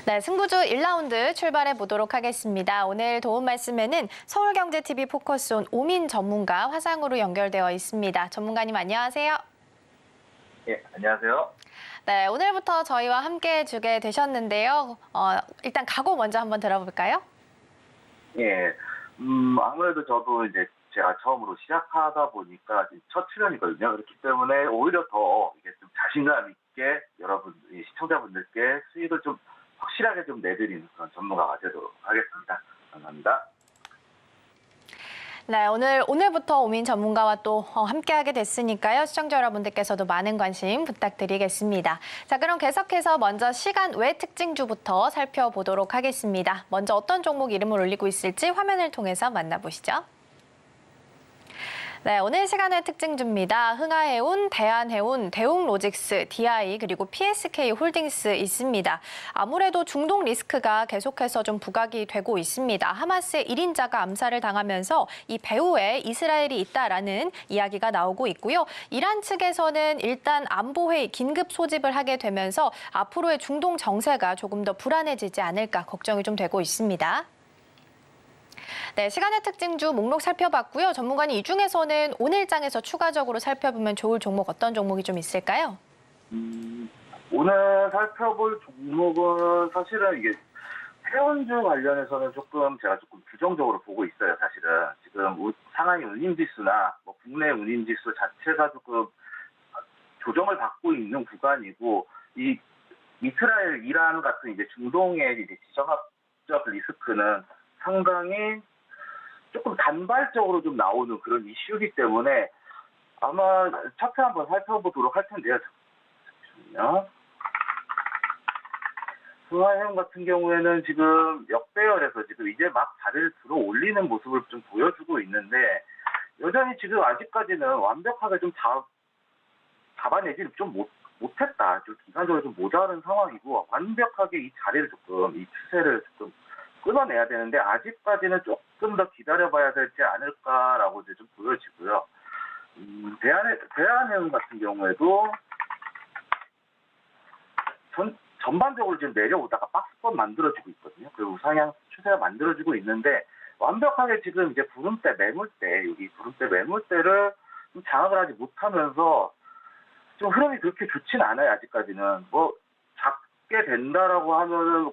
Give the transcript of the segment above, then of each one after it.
네, 승부주 1라운드 출발해 보도록 하겠습니다. 오늘 도움 말씀에는 서울경제TV 포커스온 오민 전문가 화상으로 연결되어 있습니다. 전문가님 안녕하세요. 예, 안녕하세요. 네, 오늘부터 저희와 함께 해주게 되셨는데요. 일단 각오 먼저 한번 들어볼까요? 예, 아무래도 저도 이제 제가 처음으로 시작하다 보니까 첫 출연이거든요. 그렇기 때문에 오히려 더 이게 좀 자신감 있게 여러분, 시청자분들께 수익을 좀 확실하게 좀 내드리는 그런 전문가가 되도록 하겠습니다. 감사합니다. 네, 오늘부터 오민 전문가와 또 함께하게 됐으니까요. 시청자 여러분들께서도 많은 관심 부탁드리겠습니다. 자, 그럼 계속해서 먼저 시간 외 특징주부터 살펴보도록 하겠습니다. 먼저 어떤 종목 이름을 올리고 있을지 화면을 통해서 만나보시죠. 네, 오늘 시간의 특징주입니다. 흥하해운, 대한해운, 대웅로직스, DI 그리고 PSK 홀딩스 있습니다. 아무래도 중동 리스크가 계속해서 좀 부각이 되고 있습니다. 하마스의 1인자가 암살을 당하면서 이 배후에 이스라엘이 있다라는 이야기가 나오고 있고요. 이란 측에서는 일단 안보회의 긴급 소집을 하게 되면서 앞으로의 중동 정세가 조금 더 불안해지지 않을까 걱정이 좀 되고 있습니다. 네, 시간의 특징주 목록 살펴봤고요. 전문가님, 이 중에서는 오늘장에서 추가적으로 살펴보면 좋을 종목 어떤 종목이 좀 있을까요? 오늘 살펴볼 종목은 사실은 이게 해운주 관련해서는 제가 조금 부정적으로 보고 있어요. 사실은 지금 상하이 운임지수나 국내 운임지수 자체가 조금 조정을 받고 있는 구간이고, 이 이스라엘, 이란 같은 이제 중동의 이제 지정학적 리스크는 상당히 조금 단발적으로 좀 나오는 그런 이슈이기 때문에 아마 차트 한번 살펴보도록 할 텐데요. 잠시만요. 흥하해운 같은 경우에는 지금 역배열에서 지금 이제 막 자리를 들어 올리는 모습을 좀 보여주고 있는데, 여전히 지금 아직까지는 완벽하게 좀 잡아내지는 좀 못했다. 좀 기간적으로 좀 모자른 상황이고, 완벽하게 이 자리를 이 추세를 조금 끊어내야 되는데 아직까지는 조금 더 기다려봐야 되지 않을까라고 이제 좀 보여지고요. 대한해운 같은 경우에도 전반적으로 지금 내려오다가 박스권 만들어지고 있거든요. 그리고 우상향 추세가 만들어지고 있는데, 완벽하게 지금 이제 여기 구름대 매물대를 좀 장악을 하지 못하면서 좀 흐름이 그렇게 좋진 않아요. 아직까지는 잡게 된다라고 하면은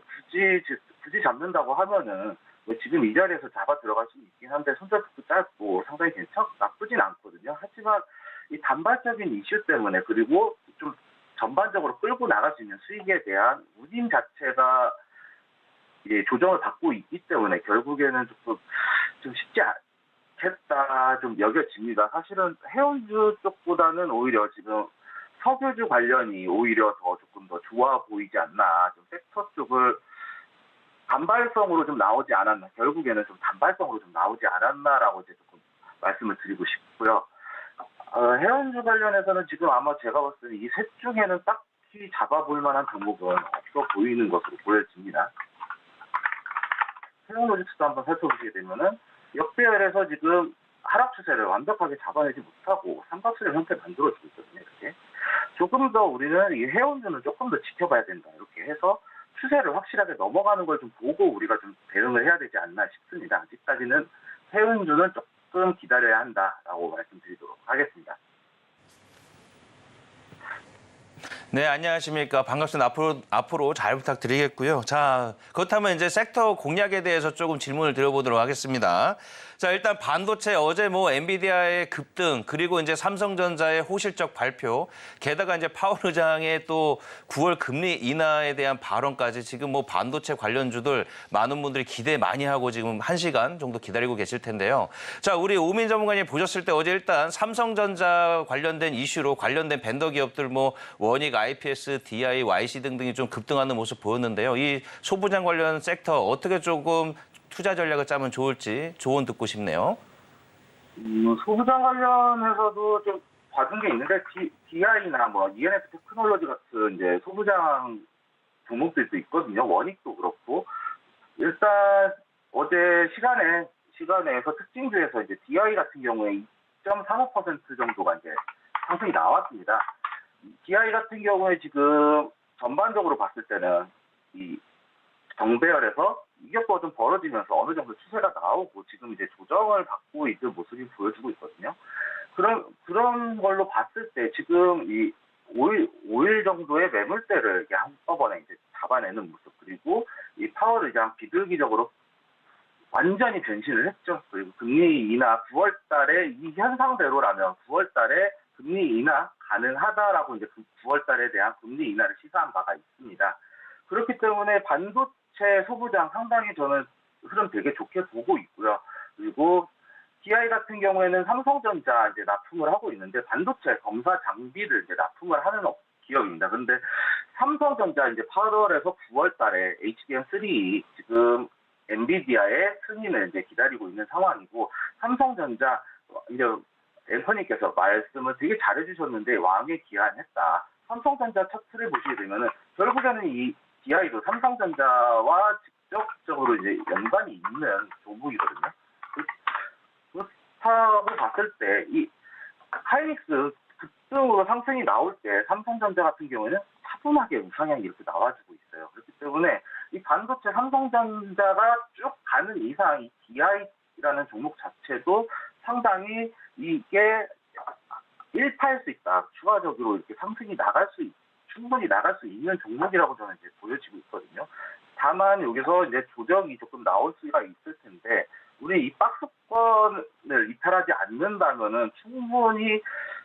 굳이 잡는다고 하면은 지금 이 자리에서 잡아 들어갈 수 있긴 한데, 손절폭도 짧고 상당히 나쁘진 않거든요. 하지만 이 단발적인 이슈 때문에, 그리고 좀 전반적으로 끌고 나갈 수 있는 수익에 대한 운임 자체가 이제 조정을 받고 있기 때문에 결국에는 좀 쉽지 않겠다 좀 여겨집니다. 사실은 해운주 쪽보다는 오히려 지금 석유주 관련이 오히려 조금 더 좋아 보이지 않나. 좀 섹터 쪽을 단발성으로 좀 나오지 않았나. 결국에는 좀 단발성으로 좀 나오지 않았나라고 이제 조금 말씀을 드리고 싶고요. 해운주 관련해서는 지금 아마 제가 봤을 때 이 셋 중에는 딱히 잡아볼 만한 종목은 없어 보이는 것으로 보여집니다. 해운로직스도 한번 살펴보시게 되면은 역배열에서 지금 하락 추세를 완벽하게 잡아내지 못하고 삼각수렴 형태 만들어지고 있거든요. 이렇게 조금 더 우리는 이 해운주는 조금 더 지켜봐야 된다. 이렇게 해서 추세를 확실하게 넘어가는 걸 좀 보고 우리가 좀 대응을 해야 되지 않나 싶습니다. 아직까지는 해운주는 조금 기다려야 한다라고 말씀드리도록 하겠습니다. 네, 안녕하십니까. 반갑습니다. 앞으로 잘 부탁드리겠고요. 자, 그렇다면 이제 섹터 공략에 대해서 조금 질문을 드려보도록 하겠습니다. 자, 일단 반도체 어제 엔비디아의 급등, 그리고 이제 삼성전자의 호실적 발표, 게다가 이제 파월 의장의 또 9월 금리 인하에 대한 발언까지 지금 반도체 관련주들 많은 분들이 기대 많이 하고 지금 1시간 정도 기다리고 계실 텐데요. 자, 우리 오민 전문가님 보셨을 때 어제 일단 삼성전자 관련된 이슈로 관련된 벤더 기업들 원익, IPS, DI, YC 등등이 좀 급등하는 모습 보였는데요. 이 소부장 관련 sek터 어떻게 조금 투자 전략을 짜면 좋을지 조언 듣고 싶네요. 소부장 관련해서도 좀 받은 게 있는데, DI나 ENF 테크놀로지 같은 이제 소부장 종목들도 있거든요. 원익도 그렇고. 일단 어제 시간에서 특징주에서 이제 DI 같은 경우에 2.35% 정도가 이제 상승이 나왔습니다. DI 같은 경우에 지금 전반적으로 봤을 때는 이 정배열에서 이격도가 좀 벌어지면서 어느 정도 추세가 나오고 지금 이제 조정을 받고 있는 모습이 보여지고 있거든요. 그런 걸로 봤을 때 지금 이 5일 정도의 매물대를 이렇게 한꺼번에 이제 잡아내는 모습, 그리고 이 파월 의장 비둘기적으로 완전히 변신을 했죠. 그리고 금리 인하 9월 달에 이 현상대로라면 9월 달에 금리 인하 가능하다라고 이제 9월 달에 대한 금리 인하를 시사한 바가 있습니다. 그렇기 때문에 반도체 소부장 상당히 저는 흐름 되게 좋게 보고 있고요. 그리고 DI 같은 경우에는 삼성전자 이제 납품을 하고 있는데 반도체 검사 장비를 이제 납품을 하는 기업입니다. 그런데 삼성전자 이제 8월에서 9월 달에 HBM3 지금 엔비디아의 승인을 이제 기다리고 있는 상황이고, 삼성전자 이제 앵커님께서 말씀을 되게 잘해주셨는데 왕에 기한했다. 삼성전자 차트를 보시게 되면은 결국에는 이 DI도 삼성전자와 직접적으로 이제 연관이 있는 종목이거든요. 그렇다고 봤을 때 이 하이닉스 급등으로 상승이 나올 때 삼성전자 같은 경우에는 차분하게 우상향이 이렇게 나와주고 있어요. 그렇기 때문에 이 반도체 삼성전자가 쭉 가는 이상 이 DI라는 종목 자체도 상당히 이게 일파할 수 있다. 추가적으로 이렇게 상승이 충분히 나갈 수 있는 종목이라고 저는 이제 보여지고 있거든요. 다만 여기서 이제 조정이 조금 나올 수가 있을 텐데, 우리 이 박스권을 이탈하지 않는다면은 충분히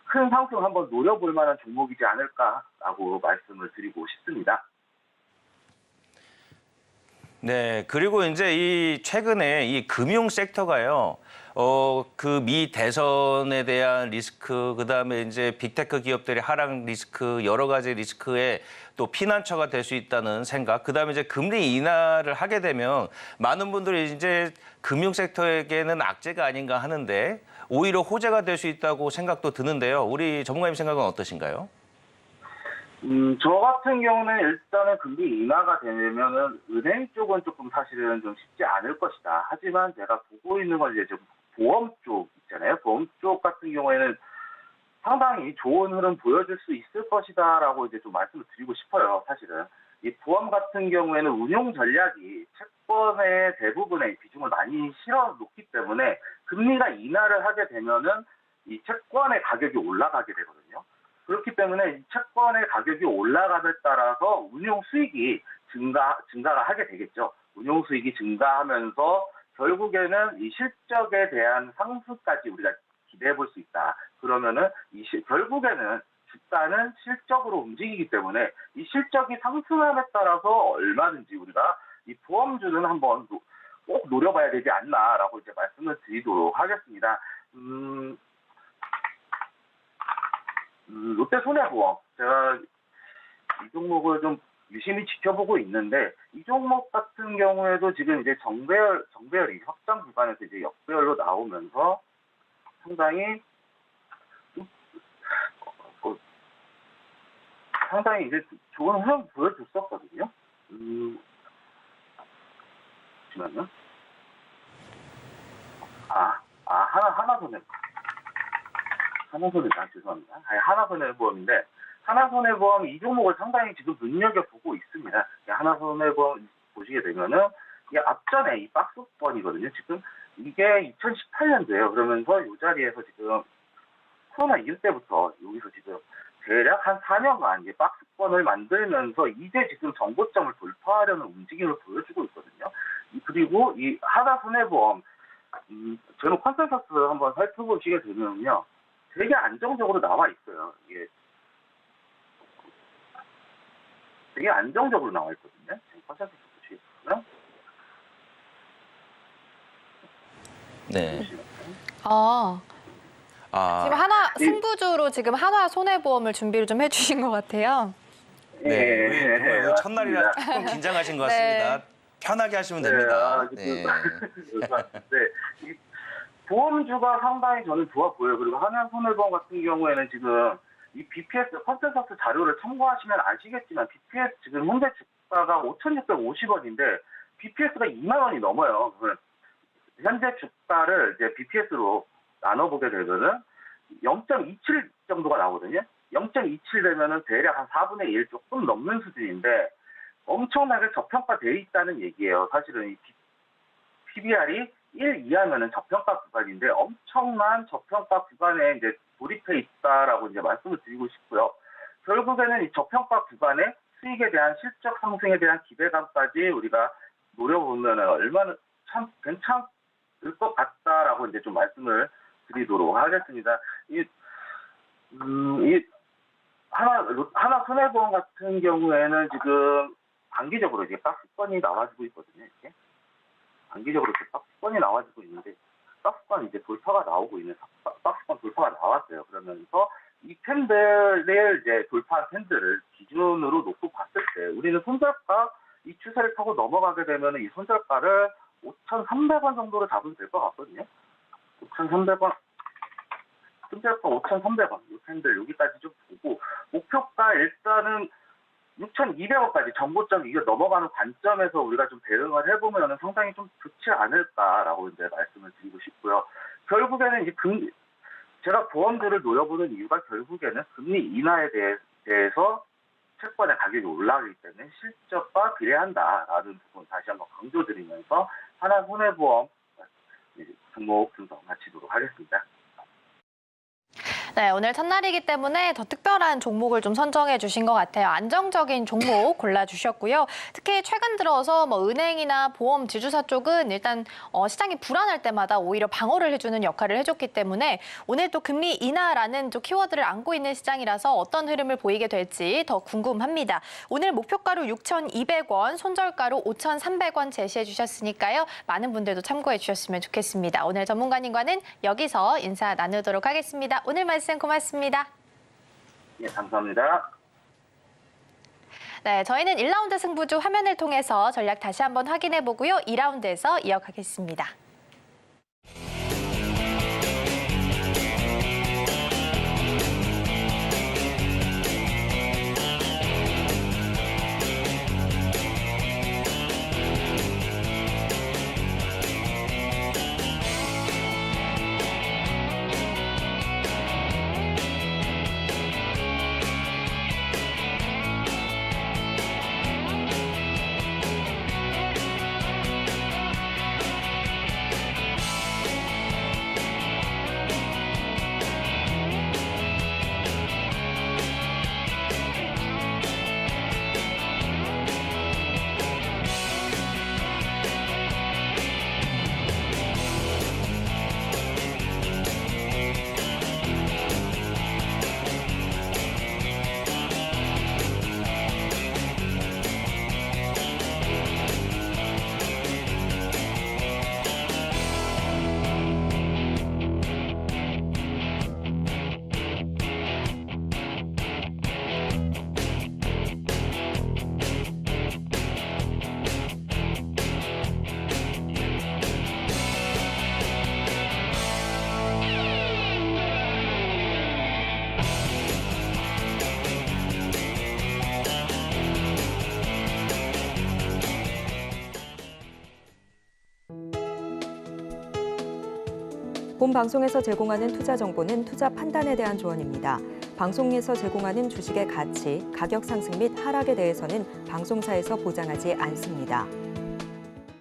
큰 상승 한번 노려볼 만한 종목이지 않을까라고 말씀을 드리고 싶습니다. 네, 그리고 이제 이 최근에 이 금융 섹터가요, 그 미 대선에 대한 리스크, 그다음에 이제 빅테크 기업들의 하락 리스크, 여러 가지 리스크에 또 피난처가 될 수 있다는 생각, 그다음에 이제 금리 인하를 하게 되면 많은 분들이 이제 금융 섹터에게는 악재가 아닌가 하는데 오히려 호재가 될 수 있다고 생각도 드는데요. 우리 전문가님 생각은 어떠신가요? 저 같은 경우는 일단은 금리 인하가 되면은 은행 쪽은 조금 사실은 좀 쉽지 않을 것이다. 하지만 제가 보고 있는 건 이제 좀 보험 쪽 있잖아요. 보험 쪽 같은 경우에는 상당히 좋은 흐름 보여줄 수 있을 것이다라고 이제 좀 말씀을 드리고 싶어요. 사실은 이 보험 같은 경우에는 운용 전략이 채권의 대부분의 비중을 많이 실어 놓기 때문에 금리가 인하를 하게 되면은 이 채권의 가격이 올라가게 되거든요. 그렇기 때문에 이 채권의 가격이 올라감에 따라서 운용 수익이 증가가 하게 되겠죠. 운용 수익이 증가하면서 결국에는 이 실적에 대한 상승까지 우리가 기대해 볼 수 있다. 그러면은 결국에는 주가는 실적으로 움직이기 때문에 이 실적이 상승함에 따라서 얼마든지 우리가 이 보험주는 한번 꼭 노려봐야 되지 않나라고 이제 말씀을 드리도록 하겠습니다. 롯데손해보험, 제가 이 종목을 좀 유심히 지켜보고 있는데, 이 종목 같은 경우에도 지금 이제 정배열이 확장 구간에서 이제 역배열로 나오면서 상당히 이제 좋은 흐름 보여줬었거든요. 잠시만요. 죄송합니다. 하나손해보험인데, 하나손해보험 이 종목을 상당히 지금 눈여겨보고 있습니다. 하나손해보험 보시게 되면은, 이게 앞전에 이 박스권이거든요. 지금 이게 2018년도예요. 그러면서 이 자리에서 지금 코로나 이후 때부터 여기서 지금 대략 한 4년간 이제 박스권을 만들면서 이제 지금 정고점을 돌파하려는 움직임을 보여주고 있거든요. 그리고 이 하나손해보험, 저는 컨센서스 한번 살펴보시게 되면요. 되게 안정적으로 나와 있어요. 이게 되게 안정적으로 나와 있거든요. 지금 컨센서스 보시겠어요? 네. 지금 승부주로 지금 하나 손해보험을 준비를 좀 해주신 것 같아요. 네, 오늘 첫날이라 맞습니다. 조금 긴장하신 것 네. 같습니다. 편하게 하시면 됩니다. 네. 이 보험주가 상당히 저는 좋아 보여요. 그리고 하나손해보험 같은 경우에는 지금 이 BPS 컨센서스 자료를 참고하시면 아시겠지만 BPS 지금 현재 주가가 5,650원인데 BPS가 2만 원이 넘어요. 현재 주가를 이제 BPS로 나눠보게 되면은 0.27 정도가 나오거든요. 0.27 되면은 대략 한 4분의 1 조금 넘는 수준인데, 엄청나게 저평가돼 있다는 얘기예요. 사실은 이 PBR이 1 이하면은 저평가 구간인데 엄청난 저평가 구간에 이제 돌입해 있다라고 이제 말씀을 드리고 싶고요. 결국에는 이 저평가 구간의 수익에 대한 실적 상승에 대한 기대감까지 우리가 노려보면은 얼마나 참 괜찮을 것 같다라고 이제 좀 말씀을 드리도록 하겠습니다. 하나 손해보험 같은 경우에는 지금 단기적으로 이제 박스권이 나와지고 있거든요. 이렇게 단기적으로 이렇게 박스권이 나와지고 있는데 박스권 이제 돌파가 나오고 있는 박스권 돌파가 나왔어요. 그러면서 이 캔들을 이제 돌파한 캔들을 기준으로 놓고 봤을 때 우리는 손절가 이 추세를 타고 넘어가게 되면 이 손절가를 5,300원 정도로 잡으면 될 것 같거든요. 5,300원. 손절가 5,300원. 이 캔들 여기까지 좀 보고 목표가 일단은 6,200원까지 정고점 이거 넘어가는 관점에서 우리가 좀 대응을 해보면 상당히 좀 좋지 않을까라고 이제 말씀을 드리고 싶고요. 결국에는 이제 제가 보험들을 노려보는 이유가 결국에는 금리 인하에 대해서 채권의 가격이 올라가기 때문에 실적과 비례한다라는 부분 다시 한번 강조드리면서 하나손해보험 종목 분석 마치도록 하겠습니다. 네, 오늘 첫날이기 때문에 더 특별한 종목을 좀 선정해 주신 것 같아요. 안정적인 종목 골라주셨고요. 특히 최근 들어서 뭐 은행이나 보험, 지주사 쪽은 일단 시장이 불안할 때마다 오히려 방어를 해주는 역할을 해줬기 때문에 오늘 또 금리 인하라는 또 키워드를 안고 있는 시장이라서 어떤 흐름을 보이게 될지 더 궁금합니다. 오늘 목표가로 6,200원, 손절가로 5,300원 제시해 주셨으니까요. 많은 분들도 참고해 주셨으면 좋겠습니다. 오늘 전문가님과는 여기서 인사 나누도록 하겠습니다. 오늘 말씀 고맙습니다. 예, 감사합니다. 네, 저희는 1라운드 승부주 화면을 통해서 전략 다시 한번 확인해 보고요. 2라운드에서 이어가겠습니다. 본 방송에서 제공하는 투자 정보는 투자 판단에 대한 조언입니다. 방송에서 제공하는 주식의 가치, 가격 상승 및 하락에 대해서는 방송사에서 보장하지 않습니다.